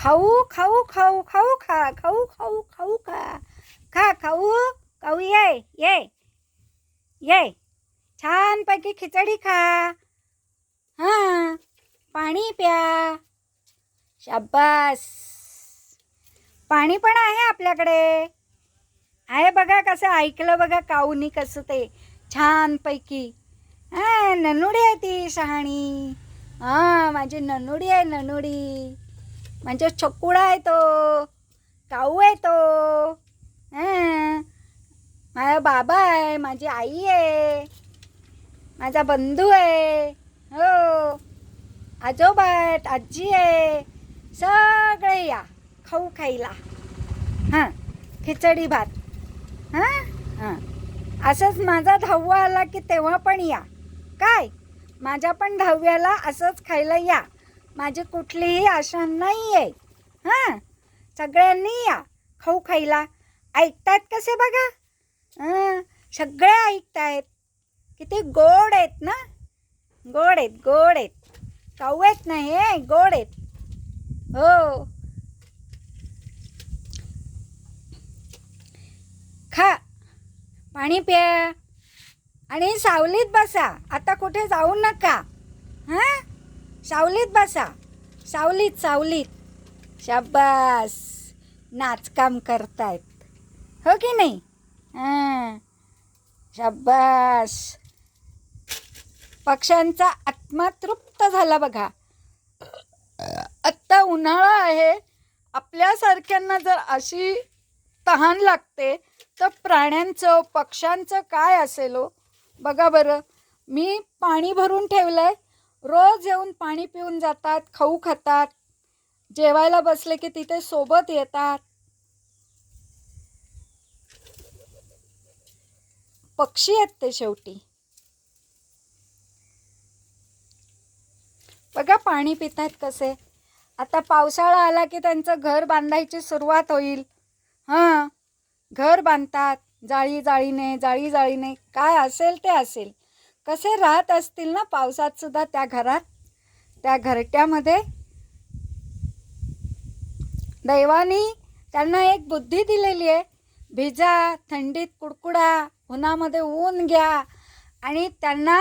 खाऊ खाऊ खाऊ खाऊ खा खाऊ खाऊ खाऊ खा खा खाऊ खाऊ ये ये ये छानपैकी खिचडी खा. हां पाणी प्या. शाबास. पाणी पण आहे आपल्याकडे. आहे बघा कसं ऐकलं बघा काऊनी कसं ते छानपैकी. हां ननुडी आहे ती शहाणी. हां माझी ननुडी आहे ननुडी. म्हणजे छकुडा आहे तो. काऊ आहे तो. हां माझा बाबा आहे माझी आई आहे माझा बंधू आहे. हो आजोबा आहेत आजी आहे सगळे या खाऊ खायला. हां खिचडी भात. हां हां असंच माझा 10वा आला की तेव्हा पण या. काय माझ्या पण 10व्याला असंच खायला या. माझी कुठलीही आशा नाही आहे. हां सगळ्यांनी या खाऊ खायला. ऐकतायत कसे बघा. सगळे ऐकतायत. किती गोड आहेत ना. गोड आहेत गोड आहेत. काऊ आहेत नाही हे गोड आहेत. हो खा पाणी प्या आणि सावलीत बसा. आता कुठे जाऊ नका. हां सावलीत बसा. सावलीत सावलीत. शाबास. नाचकाम करतायत हो की नाही. हां शाबास. पक्ष्यांचा आत्मा तृप्त झाला बघा. आत्ता उन्हाळा आहे. आपल्यासारख्यांना जर अशी तहान लागते तर प्राण्यांचं पक्ष्यांचं काय असेल हो. बघा बरं मी पाणी भरून ठेवलं आहे. रोज येऊन पाणी पिऊन जातात खाऊ खातात. जेवायला बसले की तिथे सोबत येतात. पक्षी आहेत ते शेवटी. बघा पाणी पितात कसे. आता पावसाळा आला की त्यांचं घर बांधायची सुरुवात होईल. हां घर बांधतात जाळी जाळीने काय असेल ते असेल. कसे राहत असतील ना पावसात सुद्धा त्या घरात त्या घरट्यामध्ये. दैवानी त्यांना एक बुद्धी दिलेली आहे. भिजा थंडीत कुडकुडा उन्हामध्ये ऊन घ्या. आणि त्यांना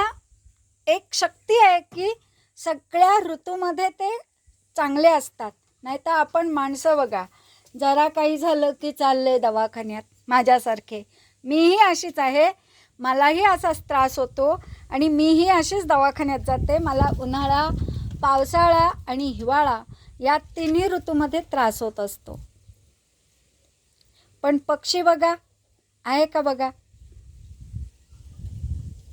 एक शक्ती आहे की सगळ्या ऋतूमध्ये ते चांगले असतात. नाही तर आपण माणसं बघा जरा काही झालं की चालले दवाखान्यात. माझ्यासारखे मीही अशीच आहे. मलाही असाच त्रास होतो आणि मीही अशीच दवाखान्यात जाते. मला उन्हाळा पावसाळा आणि हिवाळा या तिन्ही ऋतूमध्ये त्रास होत असतो. पण पक्षी बघा आहे का बघा.